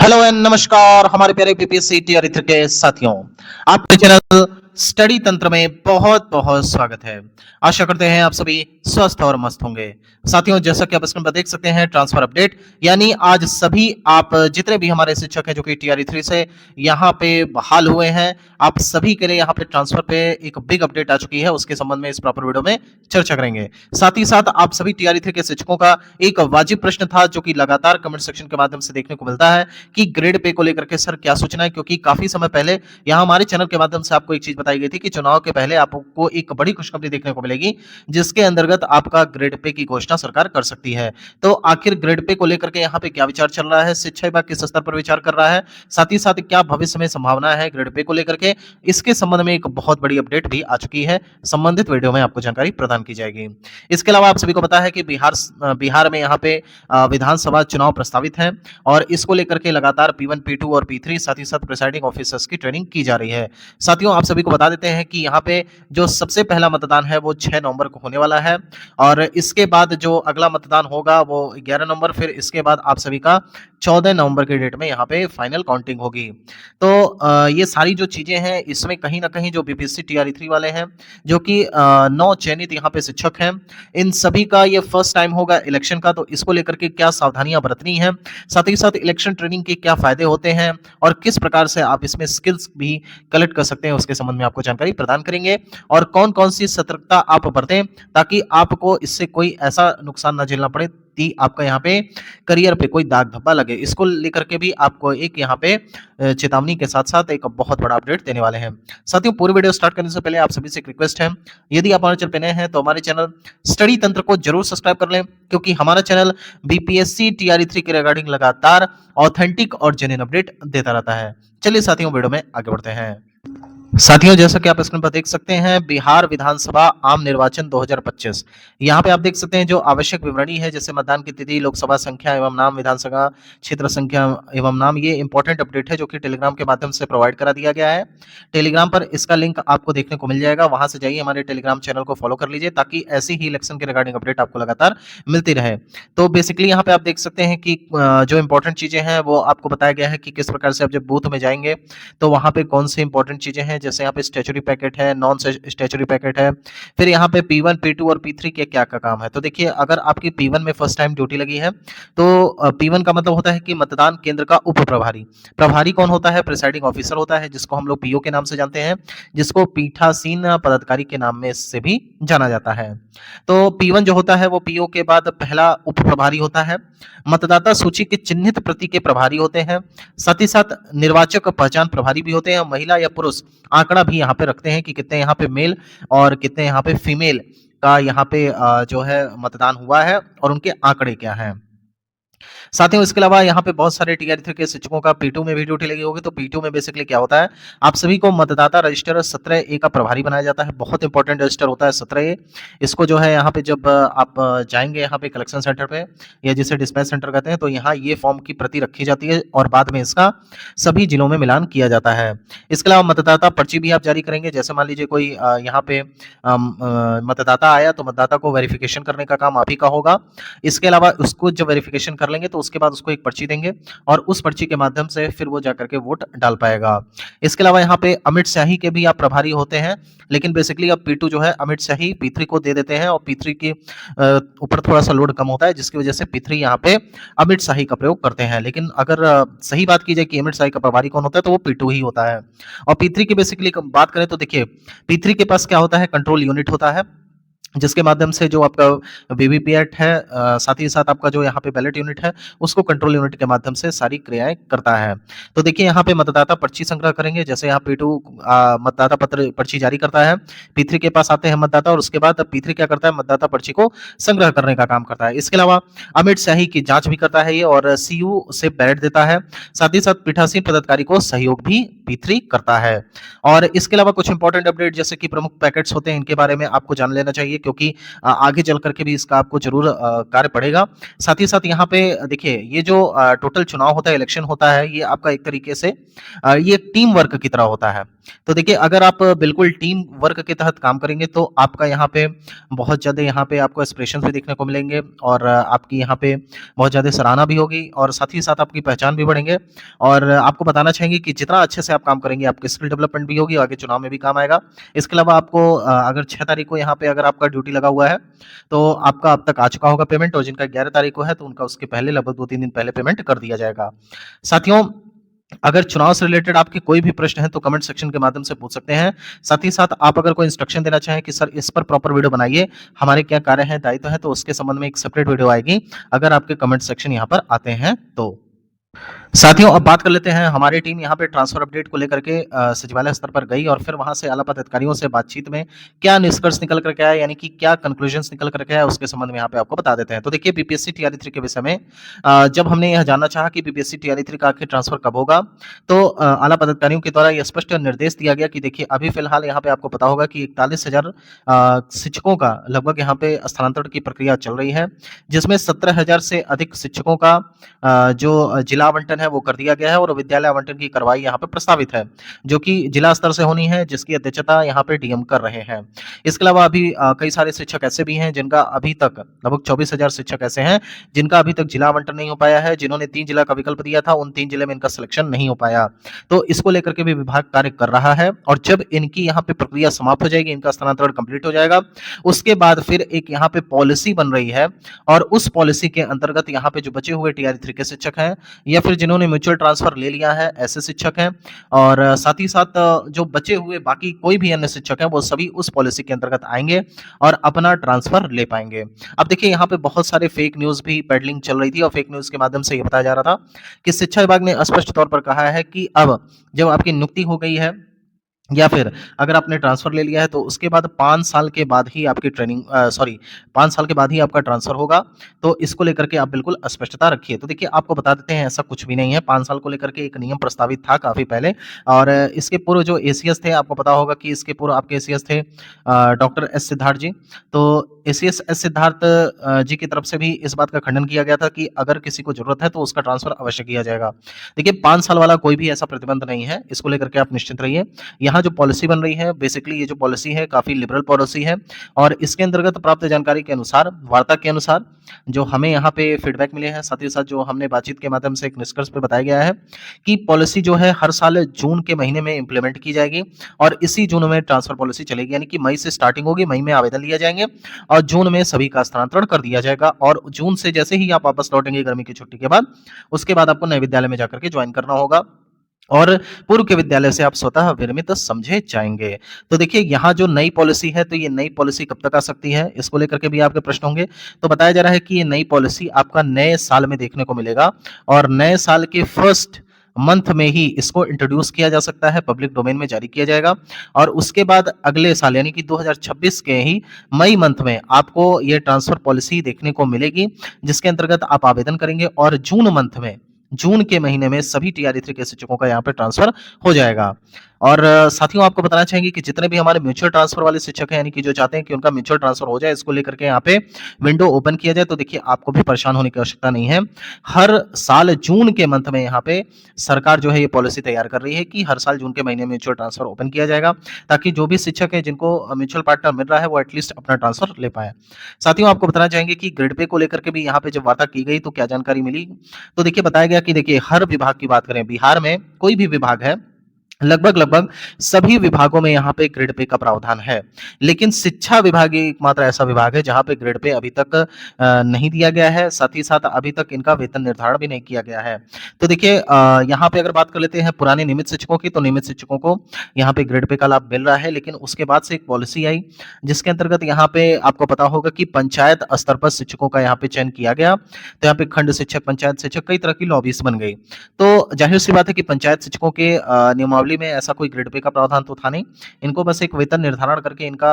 Hello and नमस्कार हमारे प्यारे पीपीएससी तैयारी के साथियों। आपके चैनल स्टडी तंत्र में बहुत बहुत स्वागत है। आशा करते हैं आप सभी स्वस्थ और मस्त होंगे। साथियों, जैसा कि आप स्क्रीन पर देख सकते हैं, ट्रांसफर अपडेट यानी आज सभी आप जितने भी हमारे शिक्षक हैं जो कि टीआरई 3 से यहाँ पे बहाल हुए हैं, आप सभी के लिए यहाँ पे ट्रांसफर पे एक बिग अपडेट आ चुकी है। उसके संबंध में इस प्रॉपर वीडियो में चर्चा करेंगे। साथ ही साथ आप सभी टीआरई 3 के शिक्षकों का एक वाजिब प्रश्न था जो कि लगातार कमेंट सेक्शन के माध्यम से देखने को मिलता है कि ग्रेड पे को लेकर के सर क्या सूचना है, क्योंकि काफी समय पहले यहाँ हमारे चैनल के माध्यम से आपको एक चीज बताई गई थी कि चुनाव के पहले आपको एक बड़ी खुशखबरी देखने को मिलेगी जिसके अंतर्गत आपका ग्रेड पे की घोषणा सरकार कर सकती है। तो आखिर ग्रेड पे को लेकर के यहाँ पे क्या विचार चल रहा है, शिक्षा विभाग किस स्तर पर विचार कर रहा है, साथ ही साथ क्या भविष्य में संभावना है ग्रेड पे को लेकर के, इसके संबंध में एक बहुत बड़ी अपडेट भी आ चुकी है। संबंधित वीडियो में आपको जानकारी प्रदान की जाएगी। इसके अलावा आप सभी को पता है कि बिहार में यहाँ पे विधानसभा चुनाव प्रस्तावित है और इसको लेकर के लगातार P1, P2 और P3 साथ ही साथ प्रिसाइडिंग ऑफिसर्स की ट्रेनिंग की जा रही है। साथियों, आप सभी को बता देते हैं कि यहाँ पे जो सबसे पहला मतदान है वो 6 नवंबर को होने वाला है और इसके बाद जो अगला मतदान होगा वो 11 नवंबर, फिर इसके बाद आप सभी का 14 नवंबर की डेट में यहाँ पे फाइनल काउंटिंग होगी। तो ये सारी जो चीजें हैं इसमें कहीं ना कहीं जो बीपीएससी टीआरई 3 वाले हैं जो कि 9 चयनित यहाँ पे शिक्षक हैं, इन सभी का ये फर्स्ट टाइम होगा इलेक्शन का। तो इसको लेकर के क्या सावधानियां बरतनी है, साथ ही साथ इलेक्शन ट्रेनिंग के क्या फायदे होते हैं और किस प्रकार से आप इसमें स्किल्स भी कलेक्ट कर सकते हैं, उसके संबंध में आपको जानकारी प्रदान करेंगे और कौन कौन सी सतर्कता आप बरतें ताकि आपको इससे कोई ऐसा नुकसान ना झेलना पड़े कि आपका यहाँ पे करियर पे कोई दाग धब्बा लगे। इसको लेकर के भी आपको एक यहाँ पे चेतावनी के साथ साथ एक बहुत बड़ा अपडेट देने वाले हैं। साथियों, पूरी वीडियो स्टार्ट करने से पहले आप सभी से एक रिक्वेस्ट है, यदि आप हमारे चैनल पे नए हैं तो हमारे चैनल स्टडी तंत्र को जरूर सब्सक्राइब कर लें, क्योंकि हमारा चैनल बीपीएससी टीआरई 3 के रिगार्डिंग लगातार ऑथेंटिक और जेन्युइन अपडेट देता रहता है। चलिए साथियों, वीडियो में आगे बढ़ते हैं। साथियों, जैसा कि आप स्क्रीन पर देख सकते हैं, बिहार विधानसभा आम निर्वाचन 2025, यहाँ पे आप देख सकते हैं जो आवश्यक विवरणी है जैसे मतदान की तिथि, लोकसभा संख्या एवं नाम, विधानसभा क्षेत्र संख्या एवं नाम, ये इंपॉर्टेंट अपडेट है जो कि टेलीग्राम के माध्यम से प्रोवाइड करा दिया गया है। टेलीग्राम पर इसका लिंक आपको देखने को मिल जाएगा, वहां से जाइए हमारे टेलीग्राम चैनल को फॉलो कर लीजिए ताकि ऐसी ही इलेक्शन के रिगार्डिंग अपडेट आपको लगातार मिलती रहे। तो बेसिकली यहाँ पे आप देख सकते हैं कि जो इंपॉर्टेंट चीजें हैं वो आपको बताया गया है कि किस प्रकार से आप जब बूथ में जाएंगे तो वहां पे कौन सी इंपॉर्टेंट चीजें हैं, जैसे यहाँ पे स्टैचुरी पैकेट है, नॉन स्टैचुरी पैकेट है, फिर यहाँ पे P1, P2 और P3 के क्या क्या काम है। तो देखिए, अगर आपकी P1 में फर्स्ट टाइम ड्यूटी लगी है तो P1 का मतलब होता है कि मतदान केंद्र का उप प्रभारी। प्रभारी कौन होता है? प्रिसाइडिंग ऑफिसर होता है, जिसको हम लोग पीओ के नाम से जानते हैं, जिसको पीठासीन पदाधिकारी के नाम में से भी जाना जाता है। तो P1 जो होता है वो पीओ के बाद पहला उप प्रभारी होता है। मतदाता सूची के चिन्हित प्रति के प्रभारी होते हैं, साथ ही साथ निर्वाचक पहचान प्रभारी भी होते हैं। महिला या पुरुष आंकड़ा भी यहाँ पे रखते हैं कि कितने यहाँ पे मेल और कितने यहाँ पे फीमेल का यहाँ पे जो है मतदान हुआ है और उनके आंकड़े क्या हैं। साथियों, इसके अलावा यहाँ पे बहुत सारे टीआरई 3 के शिक्षकों का P2 में भी ड्यूटी लगी होगी। तो P2 में बेसिकली क्या होता है, आप सभी को मतदाता रजिस्टर 17A का प्रभारी बनाया जाता है। बहुत इंपॉर्टेंट रजिस्टर होता है 17A। इसको जो है यहाँ पे जब आप जाएंगे यहाँ पे कलेक्शन सेंटर पे या जिसे डिस्पैच सेंटर कहते हैं, तो यहाँ ये फॉर्म की प्रति रखी जाती है और बाद में इसका सभी जिलों में मिलान किया जाता है। इसके अलावा मतदाता पर्ची भी आप जारी करेंगे। जैसे मान लीजिए कोई यहाँ पे मतदाता आया तो मतदाता को वेरिफिकेशन करने का काम आप ही का होगा। इसके अलावा उसको जब वेरिफिकेशन कर लेंगे तो उसके बाद उसको एक पर्ची देंगे और उस पर्ची के माध्यम से फिर वो जाकर के वोट डाल पाएगा। इसके अलावा यहाँ पे अमिट शाही के भी आप प्रभारी होते हैं, लेकिन बेसिकली अब P2 जो है अमिट शाही P3 को दे देते हैं और P3 के ऊपर थोड़ा सा लोड कम होता है, जिसकी वजह से P3 यहाँ पे अमिट शाही का प्रयोग करते हैं। लेकिन अगर सही बात की जाए कि अमिट शाही का प्रभारी कौन होता है तो वो P2 ही होता है। और P3 की बेसिकली बात करें तो देखिए, P3 के पास क्या होता है, कंट्रोल यूनिट होता है, जिसके माध्यम से जो आपका वीवीपैट है, साथ ही साथ आपका जो यहाँ पे बैलेट यूनिट है, उसको कंट्रोल यूनिट के माध्यम से सारी क्रियाएं करता है। तो देखिए, यहाँ पे मतदाता पर्ची संग्रह करेंगे। जैसे यहाँ P2 मतदाता पत्र पर्ची जारी करता है, P3 के पास आते हैं मतदाता और उसके बाद P3 क्या करता है, मतदाता पर्ची को संग्रह करने का काम करता है। इसके अलावा अमिट शाही की जांच भी करता है ये और सीयू से बैलेट देता है। साथ ही साथ पीठासीन पदाधिकारी को सहयोग भी P3 करता है। और इसके अलावा कुछ इंपॉर्टेंट अपडेट जैसे कि प्रमुख पैकेट्स होते हैं, इनके बारे में आपको जान लेना चाहिए क्योंकि आगे चल करके भी इसका आपको ज़रूर कार्य पड़ेगा। साथ ही साथ यहाँ पे देखिए ये जो टोटल चुनाव होता है, इलेक्शन होता है, ये आपका एक तरीके से ये टीम वर्क की तरह होता है। तो देखिए अगर आप बिल्कुल टीम वर्क के तहत काम करेंगे तो आपका यहाँ पे बहुत ज़्यादा यहाँ पे आपको एस्पिरेशंस भी देखने को मिलेंगे और आपकी यहाँ पे बहुत ज़्यादा सराहना भी होगी और साथ ही साथ आपकी पहचान भी बढ़ेंगे और आपको बताना चाहेंगे कि जितना अच्छे से आप काम करेंगे, आपकी स्किल डेवलपमेंट भी होगी, आगे चुनाव में भी काम आएगा। इसके अलावा आपको अगर 6 तारीख को यहाँ पे अगर आपका ड्यूटी लगा हुआ है, तो आपका अब तक आ चुका होगा पेमेंट और जिनका 11 तारीख को है, तो उनका उसके पहले लगभग 2-3 दिन पहले पेमेंट कर दिया जाएगा। साथियों, अगर चुनाव से रिलेटेड आपके कोई भी प्रश्न है तो कमेंट सेक्शन के माध्यम से पूछ सकते हैं। साथ ही साथ आप अगर कोई इंस्ट्रक्शन देना चाहें कि सर इस पर प्रॉपर वीडियो बनाइए, हमारे क्या कार्य हैं, दायित्व है, तो उसके संबंध में एक सेपरेट वीडियो आएगी, अगर आपके कमेंट सेक्शन यहाँ पर आते हैं तो। साथियों, अब बात कर लेते हैं हमारी टीम यहाँ पे ट्रांसफर अपडेट को लेकर के सचिवालय स्तर पर गई और फिर वहां से आला पदाधिकारियों से बातचीत में क्या निष्कर्ष निकल करके आया, यानी कि क्या कंक्लूजन्स निकल करके आया, उसके संबंध में यहाँ पे आपको बता देते हैं। तो देखिए बीपीएससी टीआरई 3 के विषय में जब हमने यह जानना चाहा कि बीपीएससी टीआरई 3 का आखिर ट्रांसफर कब होगा, तो आला पदाधिकारियों के द्वारा यह स्पष्ट निर्देश दिया गया कि देखिए अभी फिलहाल यहाँ पे आपको पता होगा कि 41,000 शिक्षकों का लगभग यहाँ पे स्थानांतरण की प्रक्रिया चल रही है, जिसमें 17,000 से अधिक शिक्षकों का जो जिला आवंटन है वो कर दिया गया है और विद्यालय आवंटन की कार्रवाई यहाँ पे प्रस्तावित है, जो कि जिला स्तर से होनी है, जिसकी अध्यक्षता यहाँ पे डीएम कर रहे हैं। इसके अलावा अभी कई सारे शिक्षक ऐसे भी हैं जिनका अभी तक लगभग 24,000 शिक्षक ऐसे हैं जिनका अभी तक जिला आवंटन नहीं हो पाया है, जिन्होंने 3 जिला का विकल्प दिया था, उन 3 जिले में इनका सिलेक्शन नहीं हो पाया। तो इसको लेकर के भी विभाग कार्य कर रहा है और जब इनकी यहाँ पे प्रक्रिया समाप्त हो जाएगी, इनका स्थानांतरण कंप्लीट हो जाएगा, उसके बाद फिर एक यहाँ पे पॉलिसी बन रही है और उस पॉलिसी के अंतर्गत यहाँ पे जो बचे हुए टीआरई 3 के शिक्षक हैं या फिर जिन्होंने म्यूचुअल ट्रांसफर ले लिया है ऐसे शिक्षक हैं और साथ ही साथ जो बचे हुए बाकी कोई भी अन्य शिक्षक हैं वो सभी उस पॉलिसी के अंतर्गत आएंगे और अपना ट्रांसफर ले पाएंगे। अब देखिए यहाँ पे बहुत सारे फेक न्यूज भी पेडलिंग चल रही थी और फेक न्यूज के माध्यम से ये बताया जा रहा था कि शिक्षा विभाग ने स्पष्ट तौर पर कहा है कि अब जब आपकी नियुक्ति हो गई है या फिर अगर आपने ट्रांसफर ले लिया है तो उसके बाद 5 साल के बाद ही आपकी 5 साल के बाद ही आपका ट्रांसफर होगा। तो इसको लेकर के आप बिल्कुल स्पष्टता रखिए। तो देखिए आपको बता देते हैं ऐसा कुछ भी नहीं है। 5 साल को लेकर के एक नियम प्रस्तावित था काफ़ी पहले और इसके पूर्व जो एसीएस थे आपको पता होगा कि इसके पूर्व आपके एसीएस थे डॉक्टर एस सिद्धार्थ जी। तो एसीएस एस सिद्धार्थ जी की तरफ से भी इस बात का खंडन किया गया था कि अगर किसी को जरूरत है तो उसका ट्रांसफर अवश्य किया जाएगा। देखिए 5 साल वाला कोई भी ऐसा प्रतिबंध नहीं है। इसको लेकर के आप निश्चिंत रहिए। यहाँ जो पॉलिसी बन रही है बेसिकली ये जो पॉलिसी है काफ़ी लिबरल पॉलिसी है और इसके अंतर्गत प्राप्त जानकारी के अनुसार, वार्ता के अनुसार जो हमें यहाँ पे फीडबैक मिले हैं, साथ ही साथ जो हमने बातचीत के माध्यम से एक निष्कर्ष पे बताया गया है कि पॉलिसी जो है हर साल जून के महीने में इंप्लीमेंट की जाएगी और इसी जून में ट्रांसफर पॉलिसी चलेगी, यानी कि मई से स्टार्टिंग होगी, मई में आवेदन लिए जाएंगे और जून में सभी का स्थानांतरण कर दिया जाएगा और जून से जैसे ही आप वापस लौटेंगे गर्मी की छुट्टी के बाद, उसके बाद आपको नए विद्यालय में जाकर के ज्वाइन करना होगा और पूर्व के विद्यालय से आप स्वतः विरमित समझे जाएंगे। तो देखिए यहाँ जो नई पॉलिसी है तो ये नई पॉलिसी कब तक आ सकती है, इसको लेकर के भी आपके प्रश्न होंगे। तो बताया जा रहा है कि ये नई पॉलिसी आपका नए साल में देखने को मिलेगा और नए साल के फर्स्ट मंथ में ही इसको इंट्रोड्यूस किया जा सकता है, पब्लिक डोमेन में जारी किया जाएगा और उसके बाद अगले साल यानी कि 2026 के ही मई मंथ में आपको ये ट्रांसफर पॉलिसी देखने को मिलेगी, जिसके अंतर्गत आप आवेदन करेंगे और जून मंथ में, जून के महीने में सभी टीआरई 3 के शिक्षकों का यहाँ पे ट्रांसफर हो जाएगा। और साथियों आपको बताना चाहेंगे कि जितने भी हमारे म्यूचुअल ट्रांसफर वाले शिक्षक हैं, यानी कि जो चाहते हैं कि उनका म्यूचुअल ट्रांसफर हो जाए, इसको लेकर के यहाँ पे विंडो ओपन किया जाए, तो देखिए आपको भी परेशान होने की आवश्यकता नहीं है। हर साल जून के मंथ में यहाँ पे सरकार जो है ये पॉलिसी तैयार कर रही है कि हर साल जून के महीने में म्यूचुअल ट्रांसफर ओपन किया जाएगा, ताकि जो भी शिक्षक है जिनको म्यूचुअल पार्टनर मिल रहा है वो एटलीस्ट अपना ट्रांसफर ले पाए। साथियों आपको बताना चाहेंगे कि ग्रेड पे को लेकर के भी यहाँ पे जब वार्ता की गई तो क्या जानकारी मिली, तो देखिए बताया गया कि देखिए हर विभाग की बात करें, बिहार में कोई भी विभाग है, लगभग सभी विभागों में यहाँ पे ग्रेड पे का प्रावधान है, लेकिन शिक्षा विभाग एकमात्र ऐसा विभाग है जहाँ पे ग्रेड पे अभी तक नहीं दिया गया है, साथ ही साथ अभी तक इनका वेतन निर्धारण भी नहीं किया गया है। तो देखिए यहाँ पे अगर बात कर लेते हैं पुराने नियमित शिक्षकों की, तो नियमित शिक्षकों को यहाँ पे ग्रेड पे का लाभ मिल रहा है, लेकिन उसके बाद से एक पॉलिसी आई जिसके अंतर्गत यहाँ पे आपको पता होगा कि पंचायत स्तर पर शिक्षकों का यहाँ पे चयन किया गया। तो यहाँ पे खंड शिक्षक, पंचायत शिक्षक, कई तरह की लॉबीज बन गई। तो जाहिर सी बात है कि पंचायत शिक्षकों के नियमावली असेंबली में ऐसा कोई ग्रेड पे का प्रावधान तो था नहीं। इनको बस एक वेतन निर्धारण करके इनका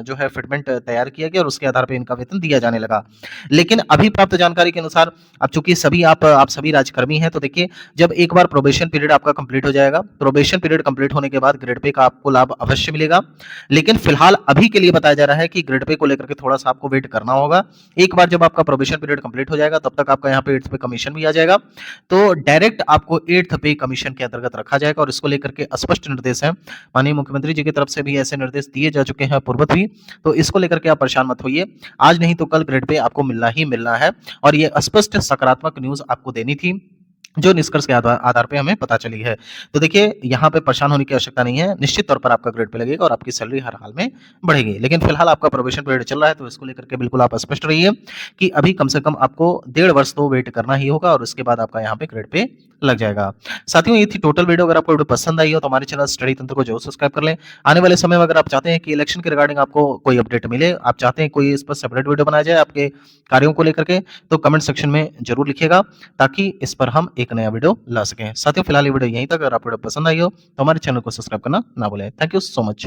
जो है फिटमेंट तैयार किया गया और उसके आधार पे इनका वेतन दिया जाने लगा। लेकिन अभी प्राप्त जानकारी के अनुसार अब चूंकि सभी आप सभी राजकर्मी हैं, तो देखिए जब एक बार प्रोबेशन पीरियड आपका कंप्लीट हो जाएगा, प्रोबेशन पीरियड कंप्लीट होने के बाद ग्रेड पे का आपको लाभ अवश्य मिलेगा। लेकिन फिलहाल अभी के लिए बताया जा रहा है कि ग्रेड पे को लेकर के थोड़ा सा आपको वेट करना होगा। एक बार जब आपका प्रोबेशन पीरियड कंप्लीट हो जाएगा, तब तक आपका यहाँ पे 8th पे कमीशन भी आ जाएगा। तो डायरेक्ट आपको 8th पे कमीशन के अंतर्गत रखा जाएगा और इसको लेकर के स्पष्ट निर्देश है। माननीय मुख्यमंत्री जी की तरफ से भी ऐसे निर्देश दिए जा चुके हैं पूर्वत भी। तो इसको लेकर के आप परेशान मत होइए। आज नहीं तो कल ग्रेड पे आपको मिलना ही मिलना है और ये स्पष्ट सकारात्मक न्यूज़ आपको देनी थी, जो निष्कर्ष के आधार पे हमें पता चली है। तो देखिए यहाँ पे परेशान होने की आवश्यकता नहीं है। निश्चित तौर पर आपका ग्रेड पे लगेगा और आपकी सैलरी हर हाल में बढ़ेगी। लेकिन फिलहाल आपका प्रोबेशन पीरियड चल रहा है, तो इसको लेकर के बिल्कुल आप स्पष्ट रहिए कि अभी कम से कम आपको 1.5 वर्ष तो वेट करना ही होगा और उसके बाद आपका यहाँ पे ग्रेड पे लग जाएगा। साथियों, ये थी टोटल वीडियो। अगर आपको वीडियो पसंद आई हो तो हमारे चैनल स्टडी तंत्र को जरूर सब्सक्राइब कर लें। आने वाले समय में अगर आप चाहते हैं कि इलेक्शन के रिगार्डिंग आपको कोई अपडेट मिले, आप चाहते हैं कोई इस पर सेपरेट वीडियो बनाया जाए आपके कार्यों को लेकर के, तो कमेंट सेक्शन में जरूर लिखिएगा ताकि इस पर हम एक नया वीडियो ला सकें। साथियों, फिलहाल ये वीडियो यहीं तक। अगर आपको वीडियो पसंद आई हो तो हमारे चैनल को सब्सक्राइब करना ना भूलें। Thank you so much.